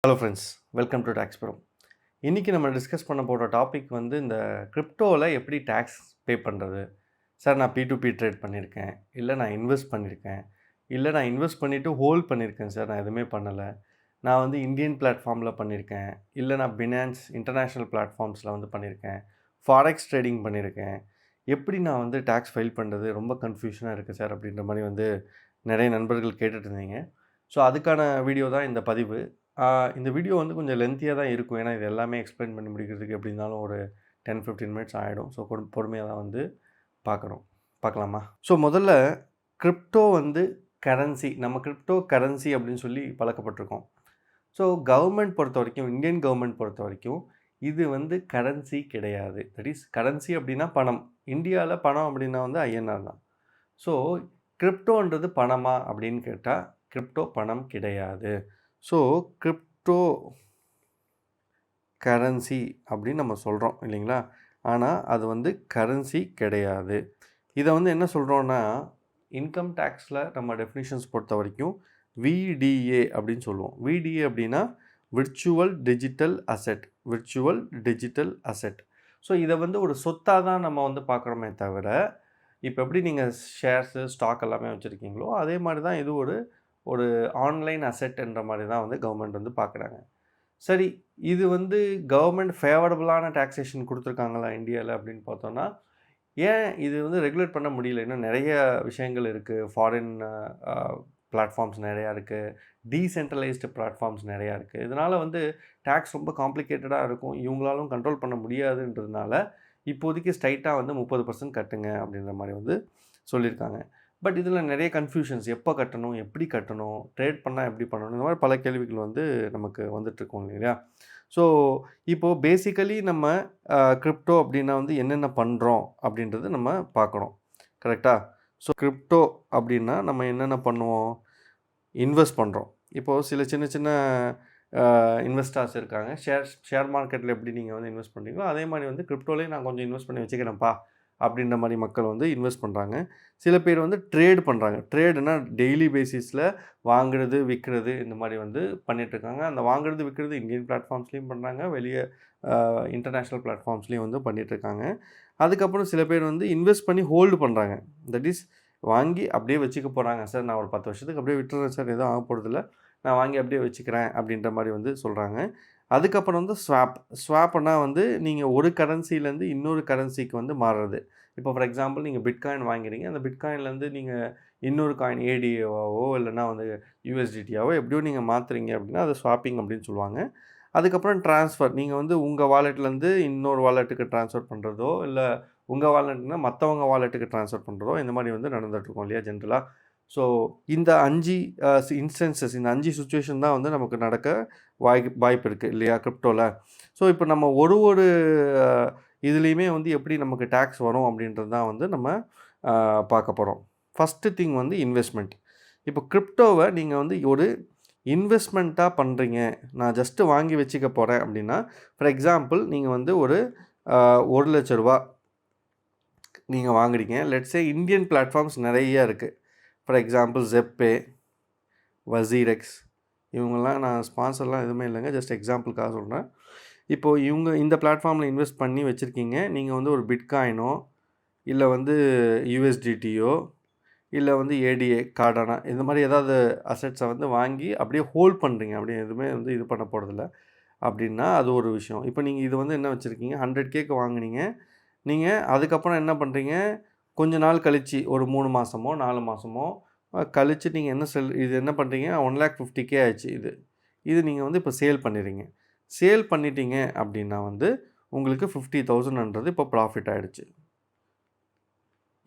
Hello friends, welcome to tax bro. இன்றைக்கி நம்ம discuss பண்ண போகிற டாபிக் வந்து இந்த கிரிப்டோவில் எப்படி டேக்ஸ் பே பண்ணுறது. சார், நான் P2P ட்ரேட் பண்ணியிருக்கேன், இல்லை நான் இன்வெஸ்ட் பண்ணியிருக்கேன், இல்லை நான் இன்வெஸ்ட் பண்ணிவிட்டு ஹோல்ட் பண்ணியிருக்கேன் சார், நான் எதுவுமே பண்ணலை. நான் வந்து இந்தியன் பிளாட்ஃபார்மில் பண்ணியிருக்கேன், இல்லை நான் பினான்ஸ் இன்டர்நேஷ்னல் பிளாட்ஃபார்ம்ஸில் வந்து பண்ணியிருக்கேன், ஃபாரெக்ஸ் ட்ரேடிங் பண்ணியிருக்கேன். எப்படி நான் வந்து டேக்ஸ் ஃபைல் பண்ணுறது, ரொம்ப கன்ஃபியூஷனாக இருக்குது சார் அப்படின்ற மாதிரி வந்து நிறைய நண்பர்கள் கேட்டுட்டு இருந்தீங்க. ஸோ அதுக்கான வீடியோ தான் இந்த பதிவு. இந்த வீடியோ வந்து கொஞ்சம் லென்த்தியாக தான் இருக்கும். ஏன்னா இது எல்லாமே எக்ஸ்பிளைன் பண்ணி முடிக்கிறதுக்கு எப்படி இருந்தாலும் ஒரு 10-15 மினிட்ஸ் ஆகிடும். ஸோ பொறுமையாக தான் வந்து பார்க்கலாமா? ஸோ முதல்ல கிரிப்டோ வந்து கரன்சி, நம்ம கிரிப்டோ கரன்சி அப்படின்னு சொல்லி பழக்கப்பட்டிருக்கோம். ஸோ கவர்மெண்ட் பொறுத்த வரைக்கும், இந்தியன் கவர்மெண்ட் பொறுத்த வரைக்கும் இது வந்து கரன்சி கிடையாது. தட் இஸ் கரன்சி அப்படின்னா பணம். இந்தியாவில் பணம் அப்படின்னா வந்து INR தான். ஸோ கிரிப்டோன்றது பணமா அப்படின்னு கேட்டால் கிரிப்டோ பணம் கிடையாது. ஸோ கிரிப்டோ கரன்சி அப்படின்னு நம்ம சொல்கிறோம் இல்லைங்களா? ஆனால் அது வந்து கரன்சி கிடையாது. இதை வந்து என்ன சொல்கிறோன்னா, இன்கம் டேக்ஸில் நம்ம டெஃபினிஷன்ஸ் பொறுத்த வரைக்கும் VDA அப்படின்னு சொல்லுவோம். VDA அப்படின்னா virtual digital asset. Virtual digital asset. So இதை வந்து ஒரு சொத்தாக தான் நம்ம வந்து பார்க்குறோமே தவிர, இப்போ எப்படி நீங்கள் ஷேர்ஸு, ஸ்டாக் எல்லாமே வச்சுருக்கீங்களோ அதே மாதிரி தான் இது ஒரு ஆன்லைன் அசெட்ன்ற மாதிரி தான் வந்து கவர்மெண்ட் வந்து பார்க்குறாங்க. சரி, இது வந்து கவர்மெண்ட் ஃபேவரபுளான டாக்ஸேஷன் கொடுத்துருக்காங்களா இந்தியாவில் அப்படின்னு பார்த்தோன்னா, ஏன் இது வந்து ரெகுலேட் பண்ண முடியல? இன்னும் நிறைய விஷயங்கள் இருக்குது. ஃபாரின் பிளாட்ஃபார்ம்ஸ் நிறையா இருக்குது, டீசென்ட்ரலைஸ்டு பிளாட்ஃபார்ம்ஸ் நிறையா இருக்குது. இதனால் வந்து டேக்ஸ் ரொம்ப காம்ப்ளிகேட்டடாக இருக்கும், இவங்களாலும் கண்ட்ரோல் பண்ண முடியாதுன்றதுனால இப்போதைக்கு ஸ்ட்ரைட்டாக வந்து 30% கட்டுங்க அப்படின்ற மாதிரி வந்து சொல்லியிருக்காங்க. பட் இதில் நிறைய கன்ஃபியூஷன்ஸ், எப்போ கட்டணும், எப்படி கட்டணும், ட்ரேட் பண்ணால் எப்படி பண்ணணும், இந்த மாதிரி பல கேள்விகள் வந்து நமக்கு வந்துட்டுருக்கோம் இல்லையா? ஸோ இப்போது பேசிக்கலி நம்ம கிரிப்டோ அப்படின்னா வந்து என்னென்ன பண்ணுறோம் அப்படின்றது நம்ம பார்க்கணும், கரெக்டாக? ஸோ கிரிப்டோ அப்படின்னா நம்ம என்னென்ன பண்ணுவோம்? இன்வெஸ்ட் பண்ணுறோம். இப்போது சில சின்ன சின்ன இன்வெஸ்டர்ஸ் இருக்காங்க. ஷேர் மார்க்கெட்டில் எப்படி நீங்கள் வந்து இன்வெஸ்ட் பண்ணுறீங்களோ அதே மாதிரி வந்து கிரிப்டோலேயே நான் கொஞ்சம் இன்வெஸ்ட் பண்ணி வச்சுக்கிறேன்ப்பா அப்படின்ற மாதிரி மக்கள் வந்து இன்வெஸ்ட் பண்ணுறாங்க. சில பேர் வந்து ட்ரேட் பண்ணுறாங்க. ட்ரேடுனா டெய்லி பேசிஸில் வாங்குறது, விற்கிறது, இந்த மாதிரி வந்து பண்ணிகிட்ருக்காங்க. அந்த வாங்குறது, விற்கிறது இந்தியன் பிளாட்ஃபார்ம்ஸ்லேயும் பண்ணுறாங்க, வெளியே இன்டர்நேஷ்னல் பிளாட்ஃபார்ம்ஸ்லேயும் வந்து பண்ணிகிட்ருக்காங்க. அதுக்கப்புறம் சில பேர் வந்து இன்வெஸ்ட் பண்ணி ஹோல்டு பண்ணுறாங்க. தட் இஸ் வாங்கி அப்படியே வச்சுக்க போகிறாங்க. சார், நான் ஒரு 10 வருஷத்துக்கு அப்படியே விட்டுறேன் சார், எதுவும் ஆக போகிறதில்ல, நான் வாங்கி அப்படியே வச்சுக்கிறேன் அப்படின்ற மாதிரி வந்து சொல்கிறாங்க. அதுக்கப்புறம் வந்து ஸ்வாப்னா வந்து நீங்கள் ஒரு கரன்சிலேருந்து இன்னொரு கரன்சிக்கு வந்து மாறுறது. இப்போ ஃபார் எக்ஸாம்பிள் நீங்கள் பிட்காயின் வாங்கிறீங்க, அந்த பிட்காயின்லேருந்து நீங்கள் இன்னொரு காயின் ADAவாவோ இல்லைனா வந்து USDTயாவோ எப்படியோ நீங்கள் மாற்றுறீங்க அப்படின்னா அது ஸ்வாப்பிங் அப்படின்னு சொல்லுவாங்க. அதுக்கப்புறம் ட்ரான்ஸ்ஃபர், நீங்கள் வந்து உங்கள் வாலெட்லேருந்து இன்னொரு வாலெட்டுக்கு ட்ரான்ஸ்ஃபர் பண்ணுறதோ, இல்லை உங்கள் வாலெட்னா மற்றவங்க வாலெட்டுக்கு ட்ரான்ஸ்ஃபர் பண்ணுறதோ, இந்த மாதிரி வந்து நடந்துகிட்ருக்கோம் இல்லையா ஜென்ரலாக? ஸோ இந்த 5 இன்ஸ்டன்சஸ், இந்த 5 சுச்சுவேஷன் தான் வந்து நமக்கு நடக்க வாய்ப்பு இருக்குது இல்லையா கிரிப்டோவில்? ஸோ இப்போ நம்ம ஒரு இதுலேயுமே வந்து எப்படி நமக்கு டேக்ஸ் வரும் அப்படின்றது தான் வந்து நம்ம பார்க்க போகிறோம். ஃபஸ்ட்டு திங் வந்து இன்வெஸ்ட்மெண்ட். இப்போ கிரிப்டோவை நீங்கள் வந்து ஒரு இன்வெஸ்ட்மெண்ட்டாக பண்ணுறீங்க, நான் ஜஸ்ட்டு வாங்கி வச்சுக்க போகிறேன் அப்படின்னா, ஃபார் எக்ஸாம்பிள் நீங்கள் வந்து ஒரு ₹1,00,000 நீங்கள் வாங்குறீங்க. லெட்ஸே இந்தியன் பிளாட்ஃபார்ம்ஸ் நிறைய இருக்குது. ஃபார் எக்ஸாம்பிள் ZPay, வசீரெக்ஸ், இவங்கெல்லாம் நான் ஸ்பான்சர்லாம் எதுவுமே இல்லைங்க, ஜஸ்ட் எக்ஸாம்பிளுக்காக சொல்கிறேன். இப்போது இவங்க இந்த பிளாட்ஃபார்மில் இன்வெஸ்ட் பண்ணி வச்சுருக்கீங்க. நீங்கள் வந்து ஒரு பிட்காயினோ இல்லை வந்து USDTயோ இல்லை வந்து ADA கார்டானா இந்த மாதிரி ஏதாவது அசெட்ஸை வந்து வாங்கி அப்படியே ஹோல்ட் பண்ணுறீங்க, அப்படியே எதுவுமே வந்து இது பண்ண போகிறதில்ல அப்படின்னா அது ஒரு விஷயம். இப்போ நீங்கள் இது வந்து என்ன வச்சுருக்கீங்க, 100Kக்கு வாங்குனீங்க. நீங்கள் அதுக்கப்புறம் என்ன பண்ணுறீங்க, கொஞ்ச நாள் கழித்து ஒரு 3 மாதமோ 4 மாதமோ கழித்து நீங்கள் இது என்ன பண்ணுறீங்க, 1,50,000 ஆயிடுச்சு. இது நீங்கள் வந்து இப்போ சேல் பண்ணிடுறீங்க. சேல் பண்ணிட்டீங்க அப்படின்னா வந்து உங்களுக்கு 50,000ன்றது இப்போ ப்ராஃபிட் ஆகிடுச்சு.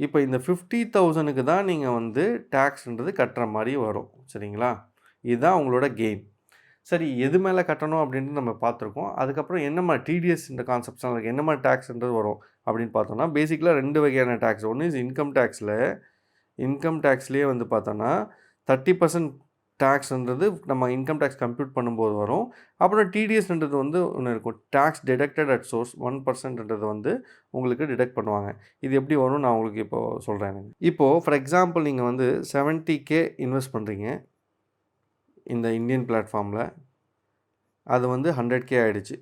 இப்போ இந்த 50,000க்கு தான் நீங்கள் வந்து டேக்ஸ்ன்றது கட்டுற மாதிரி வரும், சரிங்களா? இதுதான் உங்களோட கெயின். சரி, எது மேலே கட்டணும் அப்படின்ட்டு நம்ம பார்த்துருக்கோம். அதுக்கப்புறம் என்ன மாதிரி TDSன்ற கான்செப்ட்ஸ்லாம் இருக்குது, என்ன மாதிரி டேக்ஸ்ன்றது வரும் அப்படின்னு பார்த்தோன்னா, பேசிக்கலாக 2 வகையான டேக்ஸ். ஒன்று இஸ் இன்கம் டேக்ஸ்லேயே வந்து பார்த்தோன்னா 30% டேக்ஸ்ன்றது நம்ம இன்கம் டேக்ஸ் கம்ப்யூட் பண்ணும்போது வரும். அப்புறம் TDSன்றது வந்து ஒன்று இருக்கும், டேக்ஸ் டிடக்டட் அட் சோர்ஸ் 1%ன்றது வந்து உங்களுக்கு டிடக்ட் பண்ணுவாங்க. இது எப்படி வரும் நான் உங்களுக்கு இப்போது சொல்கிறேன். இப்போது ஃபார் எக்ஸாம்பிள் நீங்கள் வந்து 70K இன்வெஸ்ட் பண்ணுறீங்க இந்த இந்தியன் பிளாட்ஃபார்மில். அது வந்து 100K ஆயிடுச்சு.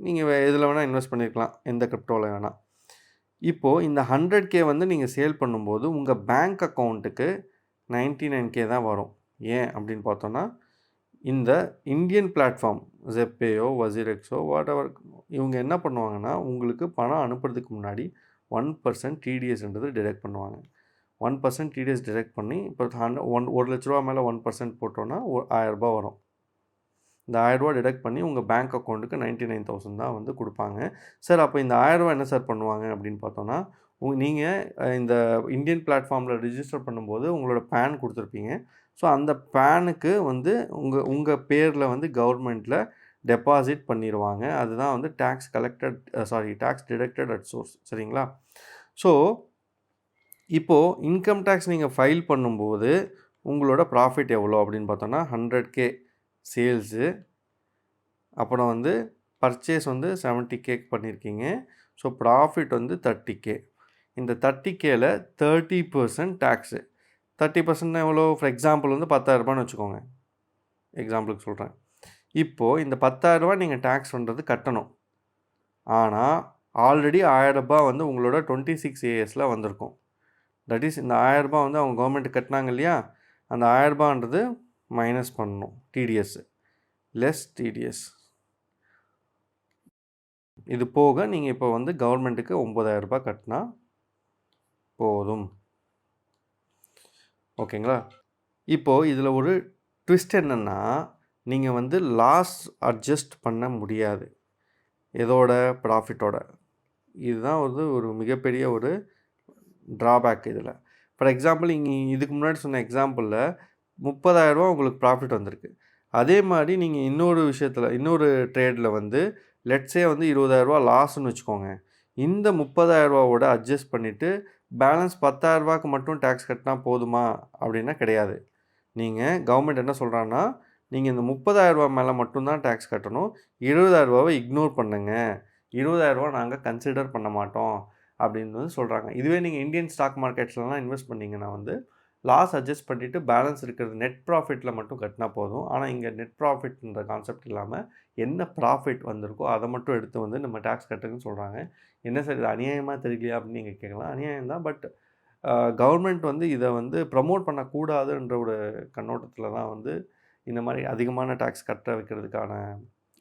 நீங்க எதில வேணா இன்வெஸ்ட் பண்ணியிருக்கலாம். எந்த கிரிப்டோல வேணா. இப்போ இந்த 100K வந்து நீங்க சேல் பண்ணும்போது, உங்க பேங்க் அக்கவுண்ட்டுக்கு 99K தான் வரும். ஏன் அப்படின்னு பார்த்தோம்னா, இந்த இந்தியன் பிளாட்ஃபார்ம் Zepayோ, Wazirexோ வாட்டெவர் இவங்க என்ன பண்ணுவாங்கன்னா, உங்களுக்கு பணம் அனுப்புறதுக்கு முன்னாடி 1% டிடிஎஸ்ன்றது டிடக்ட் பண்ணுவாங்க. 1% டிடிஎஸ் டிடக்ட் பண்ணி, இப்போ ₹1,00,000 மேல 1% போட்டோம்னா ₹1000 வரும். இந்த ₹1000 டிடக்ட் பண்ணி உங்கள் பேங்க் அக்கௌண்ட்டுக்கு 99,000 தான் வந்து கொடுப்பாங்க. சார் அப்போ இந்த ₹1000 என்ன சார் பண்ணுவாங்க அப்படின்னு பார்த்தோன்னா, நீங்கள் இந்த இந்தியன் பிளாட்ஃபார்மில் ரிஜிஸ்டர் பண்ணும்போது உங்களோட பேன் கொடுத்துருப்பீங்க. ஸோ அந்த பேனுக்கு வந்து உங்கள் பேரில் வந்து கவர்மெண்ட்டில் டெபாசிட் பண்ணிடுவாங்க. அதுதான் வந்து டாக்ஸ் டிடக்டட் அட் சோர்ஸ். சரிங்களா? ஸோ இப்போது இன்கம் டேக்ஸ் நீங்கள் ஃபைல் பண்ணும்போது உங்களோட ப்ராஃபிட் எவ்வளோ அப்படின்னு பார்த்தோன்னா 100K சேல்ஸு, அப்புறம் வந்து பர்ச்சேஸ் வந்து 70K பண்ணியிருக்கீங்க. ஸோ ப்ராஃபிட் வந்து 30K. இந்த 30Kல 30% டேக்ஸு. 30% எவ்வளோ? ஃபார் எக்ஸாம்பிள் வந்து ₹10,000 வச்சுக்கோங்க. எக்ஸாம்பிளுக்கு சொல்கிறேன். இப்போது இந்த ₹10,000 நீங்கள் டேக்ஸ் பண்ணுறது கட்டணும். ஆனால் ஆல்ரெடி ₹1000 வந்து உங்களோட 26ASல வந்திருக்கும். தட் இஸ் இந்த ₹1000 வந்து அவங்க கவர்மெண்ட்டுக்கு கட்டினாங்க இல்லையா? அந்த ₹1000ன்றது மைனஸ் பண்ணணும். TDS less TDS. இது போக நீங்கள் இப்போ வந்து கவர்மெண்ட்டுக்கு ₹9,000 கட்டினா போதும். ஓகேங்களா? இப்போது இதில் ஒரு ட்விஸ்ட் என்னென்னா, நீங்கள் வந்து லாஸ் அட்ஜஸ்ட் பண்ண முடியாது. எதோட? ப்ராஃபிட்டோட. இதுதான் வந்து ஒரு மிகப்பெரிய ஒரு ட்ராபேக் இதில். ஃபார் எக்ஸாம்பிள் இதுக்கு முன்னாடி சொன்ன எக்ஸாம்பிளில் ₹30,000 உங்களுக்கு ப்ராஃபிட் வந்திருக்கு. அதே மாதிரி நீங்கள் இன்னொரு ட்ரேடில் வந்து லெட்ஸே வந்து ₹20,000 லாஸ்ன்னு வச்சுக்கோங்க. இந்த ₹30,000வோட அட்ஜஸ்ட் பண்ணிவிட்டு பேலன்ஸ் ₹10,000க்கு மட்டும் டேக்ஸ் கட்டினா போதுமா அப்படின்னா கிடையாது. நீங்கள் கவர்மெண்ட் என்ன சொல்கிறாங்கன்னா, நீங்கள் இந்த ₹30,000 மேலே மட்டும்தான் டேக்ஸ் கட்டணும். ₹20,000 இக்னோர் பண்ணுங்க. ₹20,000 நாங்கள் கன்சிடர் பண்ண மாட்டோம் அப்படின்னு வந்து சொல்கிறாங்க. இதுவே நீங்கள் இந்தியன் ஸ்டாக் மார்க்கெட்ஸ்லாம் இன்வெஸ்ட் பண்ணிங்கன்னா வந்து லாஸ் அட்ஜஸ்ட் பண்ணிவிட்டு பேலன்ஸ் இருக்கிறது நெட் ப்ராஃபிட்டில் மட்டும் கட்டினா போதும். ஆனால் இங்கே நெட் ப்ராஃபிட்ன்ற கான்செப்ட் இல்லாமல் என்ன ப்ராஃபிட் வந்திருக்கோ அதை மட்டும் எடுத்து வந்து நம்ம டேக்ஸ் கட்டுங்கன்னு சொல்கிறாங்க. என்ன சார் இது அநியாயமாக தெரியலையா அப்படின்னு நீங்கள் கேட்கலாம். அநியாயம் தான். பட் கவர்மெண்ட் வந்து இதை வந்து ப்ரமோட் பண்ணக்கூடாதுன்ற ஒரு கண்ணோட்டத்தில் தான் வந்து இந்த மாதிரி அதிகமான டேக்ஸ் கட்ட வைக்கிறதுக்கான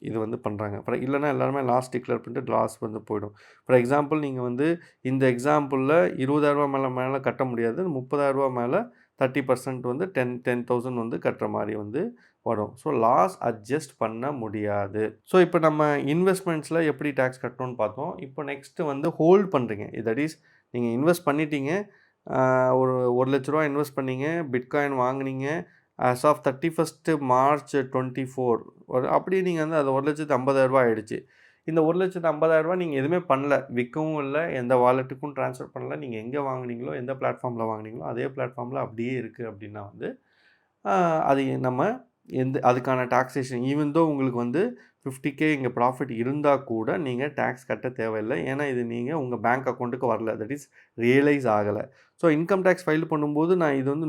இது வந்து பண்ணுறாங்க. இல்லைனா எல்லாருமே லாஸ் டிக்ளேர் பண்ணிட்டு லாஸ் வந்து போயிடும். ஃபார் எக்ஸாம்பிள் நீங்கள் வந்து இந்த எக்ஸாம்பிளில் ₹20,000 மேலே கட்ட முடியாது. ₹30,000 மேலே 30% வந்து 10,000 வந்து கட்டுற மாதிரி வந்து வரும். ஸோ லாஸ் அட்ஜஸ்ட் பண்ண முடியாது. ஸோ இப்போ நம்ம இன்வெஸ்ட்மெண்ட்ஸில் எப்படி டேக்ஸ் கட்டணும்னு பார்த்தோம். இப்போ நெக்ஸ்ட்டு வந்து ஹோல்ட் பண்ணுறீங்க. தட் இஸ் நீங்கள் இன்வெஸ்ட் பண்ணிட்டீங்க. ஒரு ₹1,00,000 இன்வெஸ்ட் பண்ணீங்க. பிட்காயின் வாங்குனீங்க. ஆஸ் ஆஃப் 31 மார்ச் 24 அப்படியே நீங்கள் வந்து அது ₹1,50,000 ஆகிடுச்சு. இந்த ₹1,50,000 நீங்கள் எதுவுமே பண்ணல. விற்கவும் இல்லை, எந்த வாலெட்டுக்கும் ட்ரான்ஸ்ஃபர் பண்ணல. நீங்கள் எங்கே வாங்குனீங்களோ, எந்த பிளாட்ஃபார்மில் வாங்குனீங்களோ அதே பிளாட்ஃபார்மில் அப்படியே இருக்குது அப்படின்னா வந்து அது நம்ம அதுக்கான டாக்ஸேஷன் ஈவன் தோ உங்களுக்கு வந்து 50K இங்கே ப்ராஃபிட் இருந்தால் கூட நீங்கள் டேக்ஸ் கட்ட தேவையில்லை. ஏன்னா இது நீங்கள் உங்கள் பேங்க் அக்கௌண்ட்டுக்கு வரல. தட் இஸ் ரியலைஸ் ஆகலை. ஸோ இன்கம் டேக்ஸ் ஃபைல் பண்ணும்போது நான் இது வந்து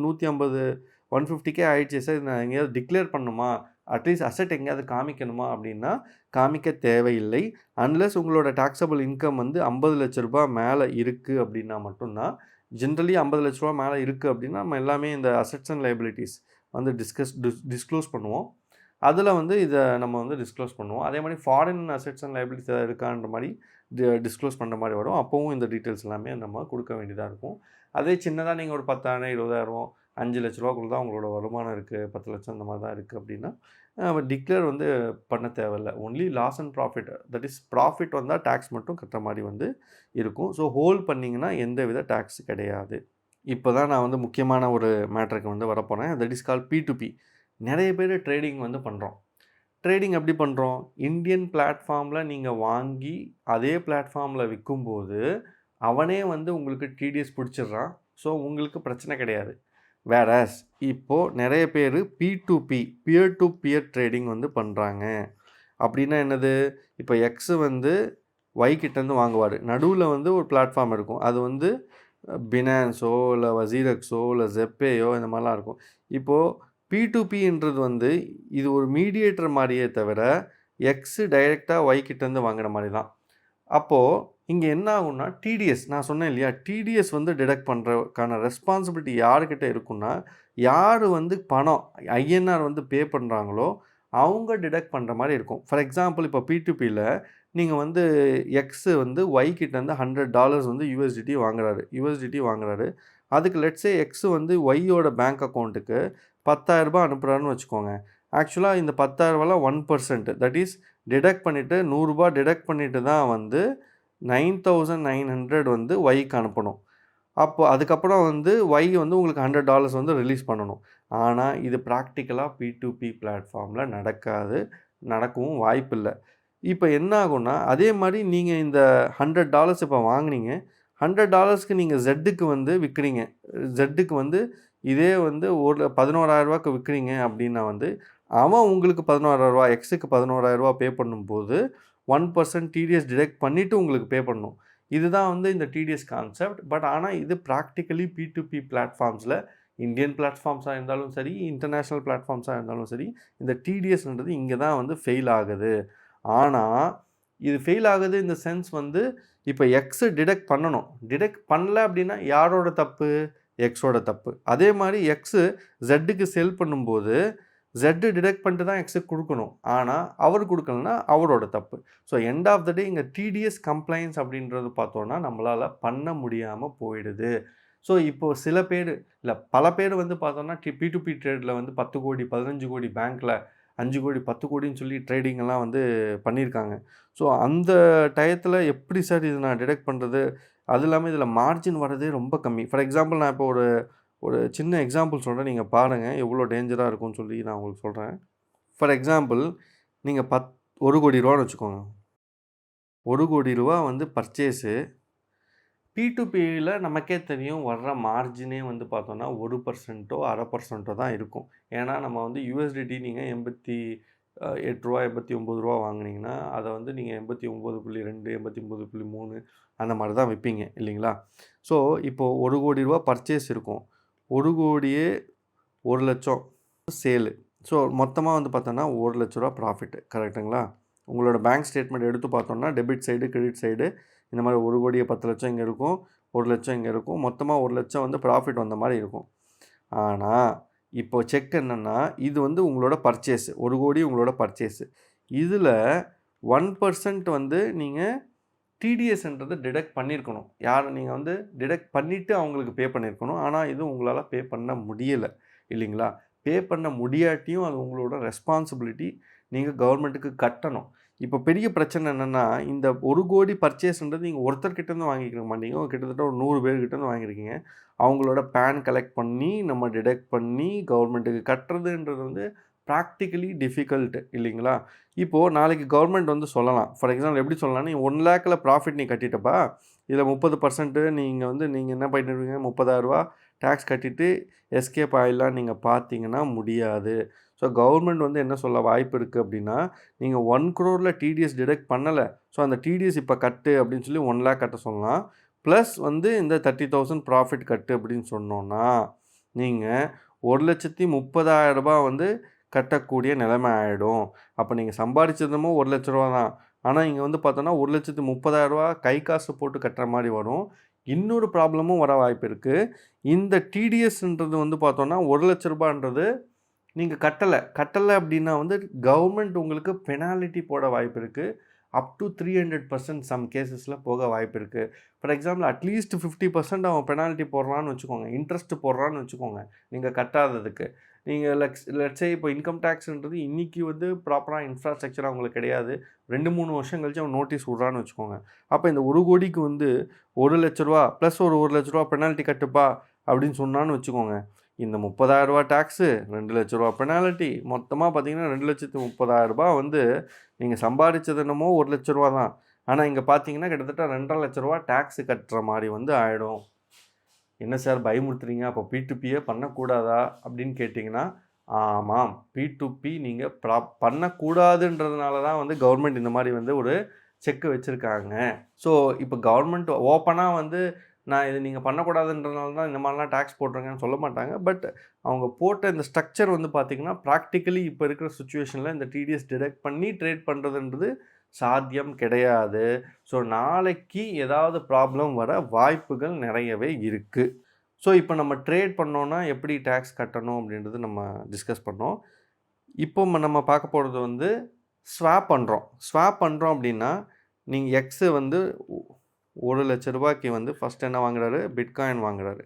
150K ஆயிடுச்சு சார், நான் எங்கேயாவது டிக்ளேர் பண்ணணுமா, அட்லீஸ்ட் அசெட் எங்கேயாவது காமிக்கணுமா அப்படின்னா காமிக்க தேவையில்லை. அன்லெஸ் உங்களோட டாக்ஸபிள் இன்கம் வந்து ₹50,00,000 மேலே இருக்குது அப்படின்னா மட்டும்தான். ஜென்ரலி ₹50,00,000 மேலே இருக்குது அப்படின்னா நம்ம எல்லாமே இந்த அசெட்ஸ் அண்ட் லைபிலிட்டிஸ் வந்து டிஸ்க்ளோஸ் பண்ணுவோம். அதில் வந்து இதை நம்ம வந்து டிஸ்க்ளோஸ் பண்ணுவோம். அதே மாதிரி ஃபாரின் அசெட்ஸ் அண்ட் லைபிலிட்டிஸ் எதாவது இருக்கான்ற மாதிரி டிஸ்க்ளோஸ் பண்ணுற மாதிரி வரும். அப்போவும் இந்த டீட்டெயில்ஸ் எல்லாமே நம்ம கொடுக்க வேண்டியதாக இருக்கும். அதே சின்னதாக நீங்கள் ஒரு 10,000 20,000 ₹5,00,000 தான் உங்களோட வருமானம் இருக்குது, 10,00,000 இந்த மாதிரி தான் இருக்குது அப்படின்னா டிக்ளேர் வந்து பண்ண தேவையில்லை. Only loss and profit, that is profit வந்தால் டேக்ஸ் மட்டும் கட்டுற மாதிரி வந்து இருக்கும். ஸோ ஹோல்ட் பண்ணிங்கன்னா எந்த வித டேக்ஸ் கிடையாது. இப்போ தான் நான் வந்து முக்கியமான ஒரு மேட்டருக்கு வந்து வரப்போகிறேன். That is call P2P. நிறைய பேர் ட்ரேடிங் வந்து பண்ணுறோம். ட்ரேடிங் எப்படி பண்ணுறோம்? இந்தியன் பிளாட்ஃபார்மில் நீங்கள் வாங்கி அதே பிளாட்ஃபார்மில் விற்கும்போது அவனே வந்து உங்களுக்கு டிடிஎஸ் பிடிச்சிடுறான். ஸோ உங்களுக்கு பிரச்சனை கிடையாது. வேறஸ் இப்போது நிறைய பேர் P2P peer to peer trading வந்து பண்ணுறாங்க. அப்படின்னா என்னது? இப்போ எக்ஸு வந்து ஒய் கிட்டேருந்து வாங்குவார். நடுவில் வந்து ஒரு பிளாட்ஃபார்ம் இருக்கும். அது வந்து பினான்ஸோ இல்லை வசீரக்ஸோ இல்லை ஜெப்பேயோ இந்த மாதிரிலாம் இருக்கும். இப்போது P2Pன்றது வந்து இது ஒரு மீடியேட்டர் மாதிரியே தவிர எக்ஸ் டைரெக்டாக ஒய் கிட்டேருந்து வாங்குற மாதிரி தான். அப்போது இங்கே என்ன ஆகும்னா டிடிஎஸ் நான் சொன்னேன் இல்லையா, டிடிஎஸ் வந்து டிடக்ட் பண்ணுறதுக்கான ரெஸ்பான்சிபிலிட்டி யாருக்கிட்ட இருக்குன்னா, யார் வந்து பணம் ஐஎன்ஆர் வந்து பே பண்ணுறாங்களோ அவங்க டிடக்ட் பண்ணுற மாதிரி இருக்கும். ஃபார் எக்ஸாம்பிள் இப்போ P2Pல நீங்கள் வந்து எக்ஸ் வந்து ஒய் கிட்டேருந்து $100 வந்து யூஎஸ்டிடி வாங்குறாரு. அதுக்கு லெட்ஸே எக்ஸ் வந்து ஒய்யோட பேங்க் அக்கௌண்ட்டுக்கு ₹10,000 அனுப்புகிறாருன்னு வச்சுக்கோங்க. ஆக்சுவலாக இந்த ₹10,000 1%, தட் இஸ் டிடக்ட் பண்ணிவிட்டு ₹100 டிடக்ட் பண்ணிவிட்டு தான் வந்து 9,900 வந்து ஒய்க்கு அனுப்பணும். அப்போ அதுக்கப்புறம் வந்து ஒய் வந்து உங்களுக்கு $100 வந்து ரிலீஸ் பண்ணணும். ஆனால் இது ப்ராக்டிக்கலாக P2P பிளாட்ஃபார்மில் நடக்காது, நடக்கவும் வாய்ப்பில்லை. இப்போ என்ன ஆகும்னா அதே மாதிரி நீங்கள் இந்த $100 இப்போ வாங்குனீங்க, $100க்கு நீங்கள் ஜெட்டுக்கு வந்து விற்கிறீங்க. ஜெட்டுக்கு வந்து இதே வந்து ஒரு ₹11,000க்கு விற்கிறீங்க அப்படின்னா வந்து அவன் உங்களுக்கு ₹11,000 எக்ஸுக்கு ₹11,000 பே பண்ணும்போது 1% டிடிஎஸ் டிடக்ட் பண்ணிவிட்டு உங்களுக்கு பே பண்ணணும். இதுதான் வந்து இந்த டிடிஎஸ் கான்செப்ட். பட் ஆனால் இது ப்ராக்டிக்கலி P2P பிளாட்ஃபார்ம்ஸில் இந்தியன் பிளாட்ஃபார்ம்ஸாக இருந்தாலும் சரி, இன்டர்நேஷ்னல் பிளாட்ஃபார்ம்ஸாக இருந்தாலும் சரி, இந்த டிடிஎஸ்ன்றது இங்கே தான் வந்து ஃபெயில் ஆகுது. ஆனால் இது ஃபெயில் ஆகுது இந்த சென்ஸ் வந்து இப்போ எக்ஸு டிடக்ட் பண்ணணும். டிடக்ட் பண்ணல அப்படின்னா யாரோட தப்பு? எக்ஸோட தப்பு. அதே மாதிரி எக்ஸு ஜெட்டுக்கு செல் பண்ணும்போது ஜெட்டு டிடக்ட் பண்ணிட்டு தான் எக்ஸுக்கு கொடுக்கணும். ஆனால் அவர் கொடுக்கலன்னா அவரோட தப்பு. ஸோ எண்ட் ஆஃப் த டே இங்கே டிடிஎஸ் கம்ப்ளைன்ஸ் அப்படின்றது பார்த்தோன்னா நம்மளால் பண்ண முடியாமல் போயிடுது. ஸோ இப்போது சில பேர் இல்லை பல பேர் வந்து பார்த்தோன்னா P2P ட்ரேடில் வந்து 10 கோடி 15 கோடி பேங்க்கில் 5 கோடி 10 கோடின்னு சொல்லி ட்ரேடிங்கெல்லாம் வந்து பண்ணியிருக்காங்க. ஸோ அந்த டயத்தில் எப்படி சார் இது நான் டிடக்ட் பண்ணுறது? அது இல்லாமல் இதில் மார்ஜின் வரதே ரொம்ப கம்மி. ஃபார் எக்ஸாம்பிள் நான் இப்போ ஒரு சின்ன எக்ஸாம்பிள் சொல்கிறேன், நீங்கள் பாருங்கள் எவ்வளோ டேஞ்சராக இருக்கும்னு சொல்லி நான் உங்களுக்கு சொல்கிறேன். ஃபார் எக்ஸாம்பிள் நீங்கள் ₹1 கோடின்னு வச்சுக்கோங்க. ₹1 கோடி வந்து பர்ச்சேஸு. P2Pயில் நமக்கே தெரியும் வர்ற மார்ஜினே வந்து பார்த்தோன்னா 1%ஓ 1/2% தான் இருக்கும். ஏன்னா நம்ம வந்து USDT நீங்கள் ₹88 ₹89 வாங்குனீங்கன்னா அதை வந்து நீங்கள் 89.2 89.3 அந்த மாதிரி தான் விற்பீங்க இல்லைங்களா? ஸோ இப்போது ₹1 கோடி பர்ச்சேஸ் இருக்கும். 1 கோடியே 1,00,000 சேலு. ஸோ மொத்தமாக வந்து பார்த்தோன்னா ₹1,00,000 ப்ராஃபிட்டு. கரெக்டுங்களா? உங்களோட பேங்க் ஸ்டேட்மெண்ட் எடுத்து பார்த்தோன்னா டெபிட் சைடு கிரெடிட் சைடு இந்த மாதிரி 1 கோடியே 10,00,000 இங்கே இருக்கும், 1,00,000 இங்கே இருக்கும். மொத்தமாக 1,00,000 வந்து ப்ராஃபிட் வந்த மாதிரி இருக்கும். ஆனால் இப்போ செக் என்னென்னா இது வந்து உங்களோட பர்ச்சேஸு. 1 கோடி உங்களோட பர்ச்சேஸு. இதில் 1% வந்து நீங்கள் டிடிஎஸ்ன்றது டிடக்ட் பண்ணியிருக்கணும். நீங்கள் வந்து டிடக்ட் பண்ணிவிட்டு அவங்களுக்கு பே பண்ணியிருக்கணும். ஆனால் இது உங்களால் பே பண்ண முடியலை இல்லைங்களா? பே பண்ண முடியாட்டியும் அது உங்களோட ரெஸ்பான்சிபிலிட்டி, நீங்கள் கவர்மெண்ட்டுக்கு கட்டணும். இப்போ பெரிய பிரச்சனை என்னென்னா இந்த 1 கோடி பர்ச்சேஸ்ன்றது நீங்கள் ஒருத்தர்கிட்டேருந்து வாங்கிக்க மாட்டீங்க, கிட்டத்தட்ட ஒரு 100 பேர்கிட்டேருந்து வாங்கியிருக்கீங்க. அவங்களோட பேன் கலெக்ட் பண்ணி நம்ம டிடக்ட் பண்ணி கவர்மெண்ட்டுக்கு கட்டுறதுன்றது வந்து ப்ராக்டிக்கலி டிஃபிகல்ட் இல்லைங்களா? இப்போது நாளைக்கு கவர்மெண்ட் வந்து சொல்லலாம். ஃபார் எக்ஸாம்பிள் எப்படி சொல்லலாம்னா, நீ 1 லேக்கில் ப்ராஃபிட் நீ கட்டிட்டப்பா, இதில் 30% நீங்கள் என்ன பண்ணிடுவீங்க, ₹30,000 டேக்ஸ் கட்டிட்டு எஸ்கேப் ஆகிடலாம் நீங்கள் பார்த்தீங்கன்னா முடியாது. ஸோ கவர்மெண்ட் வந்து என்ன சொல்ல வாய்ப்பு இருக்குது அப்படின்னா, நீங்கள் 1 crore டிடிஎஸ் டிடக்ட் பண்ணலை, ஸோ அந்த டிடிஎஸ் இப்போ கட்டு அப்படின்னு சொல்லி 1 lakh கட்ட சொல்லலாம். ப்ளஸ் வந்து இந்த 30,000 ப்ராஃபிட் கட்டு அப்படின்னு சொன்னோன்னா நீங்கள் ₹1,30,000 வந்து கட்டக்கூடிய நிலைமை ஆகிடும். அப்போ நீங்கள் சம்பாதிச்சதுமோ ₹1,00,000 தான். ஆனால் இங்கே வந்து பார்த்தோன்னா ₹1,30,000 கை காசு போட்டு கட்டுற மாதிரி வரும். இன்னொரு ப்ராப்ளமும் வர வாய்ப்பு இருக்குது. இந்த டிடிஎஸ்ன்றது வந்து பார்த்தோன்னா ₹1,00,000ன்றது நீங்கள் கட்டலை அப்படின்னா வந்து கவர்மெண்ட் உங்களுக்கு பெனால்ட்டி போட வாய்ப்பு இருக்குது. அப் டு 300% சம் கேசஸில் போக வாய்ப்பு இருக்குது. ஃபார் எக்ஸாம்பிள் அட்லீஸ்ட் 50% அவன் பெனால்ட்டி போடுறான்னு வச்சுக்கோங்க, இன்ட்ரெஸ்ட் போடுறான்னு வச்சுக்கோங்க நீங்கள் கட்டாததுக்கு. நீங்கள் லெட்ஸே இப்போ இன்கம் டேக்ஸ்ன்றது இன்றைக்கி வந்து ப்ராப்பராக இன்ஃப்ராஸ்ட்ரக்சர் அவங்களுக்கு கிடையாது, 2-3 வருஷம் கழிச்சு அவன் நோட்டீஸ் விட்றான்னு வச்சுக்கோங்க. அப்போ இந்த 1 கோடிக்கு வந்து ₹1,00,000 ப்ளஸ் ஒரு ₹1,00,000 பெனால்ட்டி கட்டுப்பா அப்படின்னு சொன்னான்னு வச்சுக்கோங்க. இந்த ₹30,000 டேக்ஸு, ₹2,00,000 பெனால்ட்டி, மொத்தமாக பார்த்தீங்கன்னா ₹2,30,000 வந்து நீங்கள் சம்பாதிச்சது என்னமோ ₹1,00,000 தான். ஆனால் இங்கே பார்த்தீங்கன்னா கிட்டத்தட்ட ₹2,50,000 டேக்ஸு கட்டுற மாதிரி வந்து ஆகிடும். என்ன சார் பயமுறுத்துறீங்க, அப்போ P2Pயே பண்ணக்கூடாதா அப்படின்னு கேட்டிங்கன்னா, ஆமாம், P2P நீங்கள் பண்ணக்கூடாதுன்றதுனால தான் வந்து கவர்மெண்ட் இந்த மாதிரி வந்து ஒரு செக்கு வச்சுருக்காங்க. ஸோ இப்போ கவர்மெண்ட் ஓப்பனாக வந்து நான் இது நீங்கள் பண்ணக்கூடாதுன்றதுனால தான் இந்த மாதிரிலாம் டேக்ஸ் போட்டுருங்கன்னு சொல்ல மாட்டாங்க. பட் அவங்க போட்ட இந்த ஸ்ட்ரக்சர் வந்து பார்த்திங்கன்னா ப்ராக்டிக்கலி இப்போ இருக்கிற சுச்சுவேஷனில் இந்த டிடிஎஸ் டிடெக்ட் பண்ணி ட்ரேட் பண்ணுறதுன்றது சாத்தியம் கிடையாது. ஸோ நாளைக்கு ஏதாவது ப்ராப்ளம் வர வாய்ப்புகள் நிறையவே இருக்குது. ஸோ இப்போ நம்ம ட்ரேட் பண்ணோன்னா எப்படி டேக்ஸ் கட்டணும் அப்படின்றது நம்ம டிஸ்கஸ் பண்ணோம். இப்போ நம்ம பார்க்க போகிறது வந்து ஸ்வாப் பண்ணுறோம். ஸ்வாப் பண்ணுறோம் அப்படின்னா நீங்கள் எக்ஸு வந்து ₹1,00,000 வந்து ஃபஸ்ட் என்ன வாங்குறாரு, பிட்காயின் வாங்குறாரு.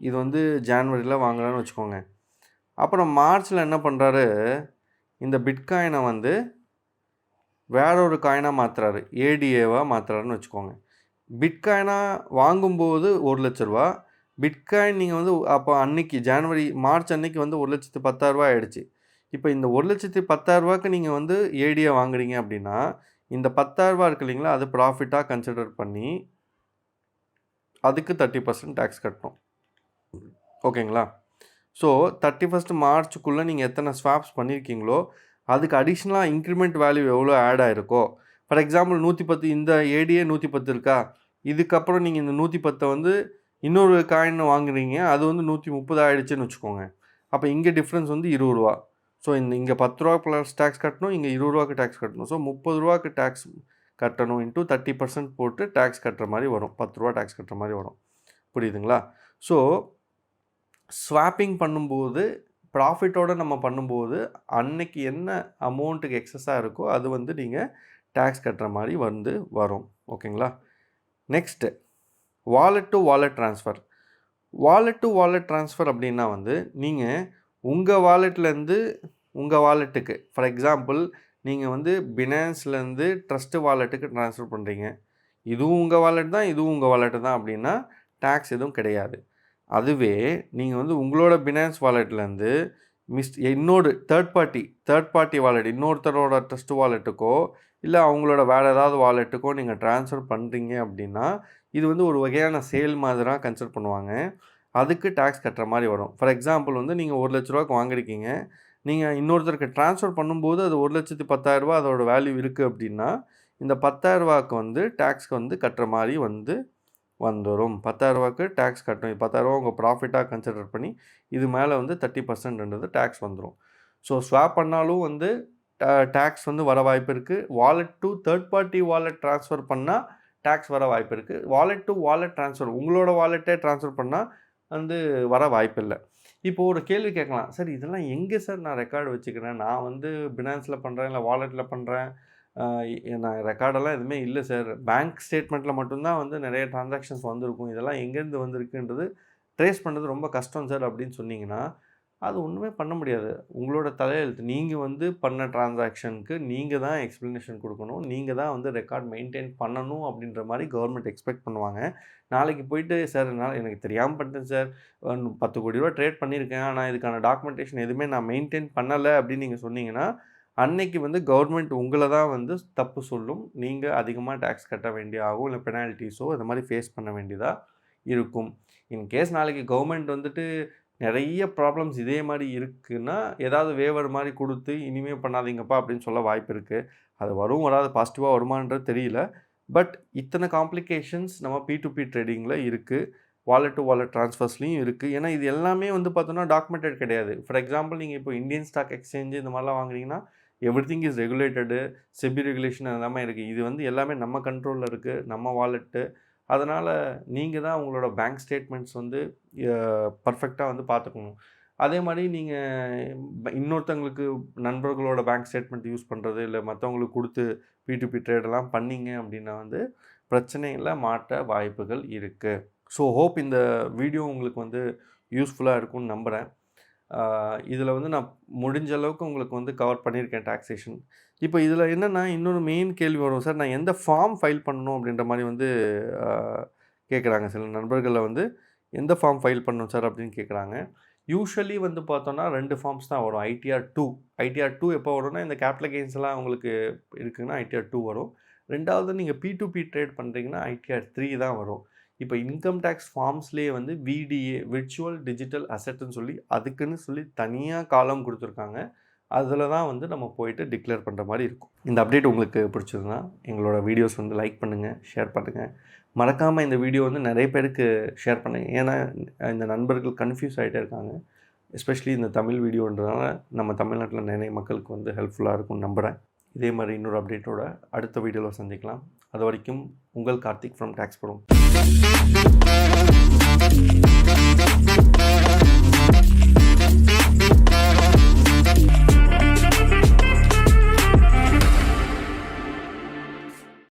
இது வந்து ஜான்வரியில் வாங்குறான்னு வச்சுக்கோங்க. அப்புறம் மார்ச்சில் என்ன பண்ணுறாரு, இந்த பிட்காயினை வந்து வேற ஒரு காயினாக மாற்றுறாரு, ஏடிஏவாக மாற்றுறாருன்னு வச்சுக்கோங்க. பிட்காயினாக வாங்கும்போது ₹1,00,000, பிட்காயின் நீங்கள் வந்து அப்போ அன்னைக்கு மார்ச் அன்னைக்கு வந்து ₹1,10,000 ஆயிடுச்சு. இப்போ இந்த ₹1,10,000க்கு நீங்கள் வந்து ஏடிஏ வாங்குறீங்க அப்படின்னா இந்த ₹10,000 இருக்கு இல்லைங்களா, அது ப்ராஃபிட்டாக கன்சிடர் பண்ணி அதுக்கு 30% டேக்ஸ் கட்டணும். ஓகேங்களா? ஸோ 31 மார்ச்சுக்குள்ளே நீங்கள் எத்தனை ஸ்வாப்ஸ் பண்ணியிருக்கீங்களோ அதுக்கு அடிஷ்னலாக இன்க்ரிமெண்ட் வேல்யூ எவ்வளோ ஆட் ஆகிருக்கோ, ஃபார் எக்ஸாம்பிள் 110, இந்த ஏடிஏ 110 இருக்கா, இதுக்கப்புறம் நீங்கள் இந்த 110 வந்து இன்னொரு காயின் வாங்குறீங்க, அது வந்து 130 ஆகிடுச்சுன்னு வச்சுக்கோங்க. அப்போ இங்கே டிஃப்ரென்ஸ் வந்து ₹20. ஸோ இங்கே ₹10 ப்ளஸ் டேக்ஸ் கட்டணும், இங்கே ₹20க்கு டேக்ஸ் கட்டணும். ஸோ ₹30க்கு டேக்ஸ் கட்டணும் இன்ட்டு 30% போட்டு டேக்ஸ் கட்டுற மாதிரி வரும். ₹10 டேக்ஸ் கட்டுற மாதிரி வரும். புரியுதுங்களா? ஸோ ஸ்வாப்பிங் பண்ணும்போது ப்ராஃபிட்டோடு நம்ம பண்ணும்போது அன்னைக்கு என்ன அமௌண்ட்டுக்கு எக்ஸஸாக இருக்கோ அது வந்து நீங்கள் டேக்ஸ் கட்டுற மாதிரி வந்து வரும். ஓகேங்களா? Next wallet to wallet transfer. Wallet to wallet transfer அப்படின்னா வந்து நீங்கள் உங்கள் வாலெட்லேருந்து உங்கள் வாலெட்டுக்கு, ஃபார் எக்ஸாம்பிள் நீங்கள் வந்து பினான்ஸ்லேருந்து ட்ரஸ்ட்டு வாலெட்டுக்கு ட்ரான்ஸ்ஃபர் பண்ணுறீங்க. இதுவும் உங்கள் வாலெட் தான், இதுவும் உங்கள் வாலெட்டு தான் அப்படின்னா டேக்ஸ் எதுவும் கிடையாது. அதுவே நீங்கள் வந்து உங்களோட பினான்ஸ் வாலெட்லேருந்து இன்னொரு தேர்ட் பார்ட்டி வாலெட், இன்னொருத்தரோட ட்ரஸ்ட் வாலெட்டுக்கோ இல்லை அவங்களோட வேறு ஏதாவது வாலெட்டுக்கோ நீங்கள் ட்ரான்ஸ்ஃபர் பண்ணுறீங்க அப்படின்னா இது வந்து ஒரு வகையான சேல் மாதிரி தான் கன்சிடர் பண்ணுவாங்க. அதுக்கு டேக்ஸ் கட்டுற மாதிரி வரும். ஃபார் எக்ஸாம்பிள் வந்து நீங்கள் ₹1,00,000 வாங்கியிருக்கீங்க, நீங்கள் இன்னொருத்தருக்கு ட்ரான்ஸ்ஃபர் பண்ணும்போது அது ₹1,10,000 அதோட வேல்யூ இருக்குது அப்படின்னா இந்த ₹10,000க்கு வந்து டேக்ஸ்க்கு வந்து கட்டுற மாதிரி வந்து வந்துடும். ₹10,000க்கு டேக்ஸ் கட்டணும். ₹10,000 உங்கள் ப்ராஃபிட்டாக கன்சிடர் பண்ணி இது மேலே வந்து 30%ன்றது டேக்ஸ் வந்துடும். ஸோ ஸ்வாப் பண்ணாலும் வந்து டேக்ஸ் வந்து வர வாய்ப்பு இருக்குது. Wallet to third party wallet transfer பண்ணால் டேக்ஸ் வர வாய்ப்பு இருக்குது. வாலெட் டு வாலெட் ட்ரான்ஸ்ஃபர் உங்களோட வாலெட்டே ட்ரான்ஸ்ஃபர் பண்ணால் வந்து வர வாய்ப்பு இல்லை. இப்போது ஒரு கேள்வி கேட்கலாம், சார் இதெல்லாம் எங்கே சார் நான் ரெக்கார்டு வச்சுக்கிறேன், நான் வந்து பினான்ஸில் பண்ணுறேன் இல்லை வாலெட்டில் பண்ணுறேன், நான் ரெக்கார்டெல்லாம் எதுவுமே இல்லை சார், பேங்க் ஸ்டேட்மெண்ட்டில் மட்டும்தான் வந்து நிறைய ட்ரான்சாக்ஷன்ஸ் வந்திருக்கும், இதெல்லாம் எங்கேருந்து வந்திருக்குன்றது ட்ரேஸ் பண்ணுறது ரொம்ப கஷ்டம் சார் அப்படின்னு சொன்னீங்கன்னா அது ஒன்றுமே பண்ண முடியாது. உங்களோட தலையெழுத்து. நீங்கள் வந்து பண்ண ட்ரான்சாக்ஷனுக்கு நீங்கள் தான் எக்ஸ்ப்ளனேஷன் கொடுக்கணும், நீங்கள் தான் வந்து ரெக்கார்ட் மெயின்டைன் பண்ணணும் அப்படின்ற மாதிரி கவர்மெண்ட் எக்ஸ்பெக்ட் பண்ணுவாங்க. நாளைக்கு போயிட்டு சார் எனக்கு தெரியாமல் பண்ணிட்டேன் சார், ₹10 கோடி ட்ரேட் பண்ணியிருக்கேன், ஆனால் இதுக்கான டாக்குமெண்டேஷன் எதுவுமே நான் மெயின்டைன் பண்ணலை அப்படின்னு நீங்கள் சொன்னீங்கன்னா அன்னைக்கு வந்து கவர்மெண்ட் உங்களை தான் வந்து தப்பு சொல்லும். நீங்கள் அதிகமாக டேக்ஸ் கட்ட வேண்டிய ஆகும், இல்லை பெனால்ட்டிஸோ இந்த மாதிரி ஃபேஸ் பண்ண வேண்டியதாக இருக்கும். இன்கேஸ் நாளைக்கு கவர்மெண்ட் வந்துட்டு நிறைய ப்ராப்ளம்ஸ் இதே மாதிரி இருக்குன்னா ஏதாவது வேவர் மாதிரி கொடுத்து இனிமேல் பண்ணாதீங்கப்பா அப்படின்னு சொல்ல வாய்ப்பு இருக்குது. அது வரும் வராது, பாசிட்டிவாக வருமானன்றது தெரியல. பட் இத்தனை காம்ப்ளிகேஷன்ஸ் நம்ம P2P ட்ரேடிங்கில் இருக்குது, வாலெட் டு வாலெட் ட்ரான்ஸ்ஃபர்ஸ்லையும் இருக்குது. ஏன்னா இது எல்லாமே வந்து பார்த்தோன்னா டாக்குமெண்டட் கிடையாது. ஃபார் எக்ஸாம்பிள் நீங்கள் இப்போ இந்தியன் ஸ்டாக் எக்ஸ்சேஞ்சு இந்த மாதிரிலாம் வாங்குறீங்கன்னா everything is regulated, SEBI regulation எல்லாமே இருக்குது. இது வந்து எல்லாமே நம்ம கண்ட்ரோலில் இருக்குது, நம்ம வாலெட்டு. அதனால் நீங்கள் தான் உங்களோட பேங்க் ஸ்டேட்மெண்ட்ஸ் வந்து பர்ஃபெக்டாக வந்து பார்த்துக்கணும். அதே மாதிரி நீங்கள் இன்னொருத்தவங்களுக்கு நண்பர்களோட பேங்க் ஸ்டேட்மெண்ட் யூஸ் பண்ணுறது இல்லை மற்றவங்களுக்கு கொடுத்து P2P ட்ரேடெல்லாம் பண்ணிங்க அப்படின்னா வந்து பிரச்சனைகளில் மாட்ட வாய்ப்புகள் இருக்குது. ஸோ ஹோப் இந்த வீடியோ உங்களுக்கு வந்து யூஸ்ஃபுல்லாக இருக்கும்னு நம்புகிறேன். இதில் வந்து நான் முடிஞ்ச அளவுக்கு உங்களுக்கு வந்து கவர் பண்ணியிருக்கேன் டாக்ஸேஷன். இப்போ இதில் என்னென்னா இன்னொரு மெயின் கேள்வி வரும், சார் நான் எந்த ஃபார்ம் ஃபைல் பண்ணணும் அப்படின்ற மாதிரி வந்து கேட்குறாங்க. சில நண்பர்களில் வந்து எந்த ஃபார்ம் ஃபைல் பண்ணணும் சார் அப்படின்னு கேட்குறாங்க. யூஷுவலி வந்து பார்த்தோன்னா 2 ஃபார்ம்ஸ் தான் வரும். ITR2 எப்போ வரும்னா இந்த கேபிட்டல் கெயின்ஸ்லாம் உங்களுக்கு இருக்குதுன்னா ITR2 வரும். 2வது நீங்கள் P2P ட்ரேட் பண்ணுறீங்கன்னா ITR3 தான் வரும். இப்போ இன்கம் டேக்ஸ் ஃபார்ம்ஸ்லேயே வந்து VDA, விர்ச்சுவல் டிஜிட்டல் அசெட்டுன்னு சொல்லி அதுக்குன்னு சொல்லி தனியாக காலம் கொடுத்துருக்காங்க. அதில் தான் வந்து நம்ம போயிட்டு டிக்ளேர் பண்ணுற மாதிரி இருக்கும். இந்த அப்டேட் உங்களுக்கு பிடிச்சதுன்னா எங்களோட வீடியோஸ் வந்து லைக் பண்ணுங்கள், ஷேர் பண்ணுங்கள். மறக்காமல் இந்த வீடியோ வந்து நிறைய பேருக்கு ஷேர் பண்ணுங்கள். ஏன்னா இந்த நண்பர்கள் கன்ஃபியூஸ் ஆகிட்டே இருக்காங்க. எஸ்பெஷலி இந்த தமிழ் வீடியோன்றதுனால நம்ம தமிழ்நாட்டில் நிறைய மக்களுக்கு வந்து ஹெல்ப்ஃபுல்லாக இருக்கும்னு நம்புகிறேன். இதே மாதிரி இன்னொரு அப்டேட்டோட அடுத்த வீடியோவில் சந்திக்கலாம். அது வரைக்கும் உங்கள் கார்த்திக் ஃப்ரம் டாக்ஸ் ப்ரோ.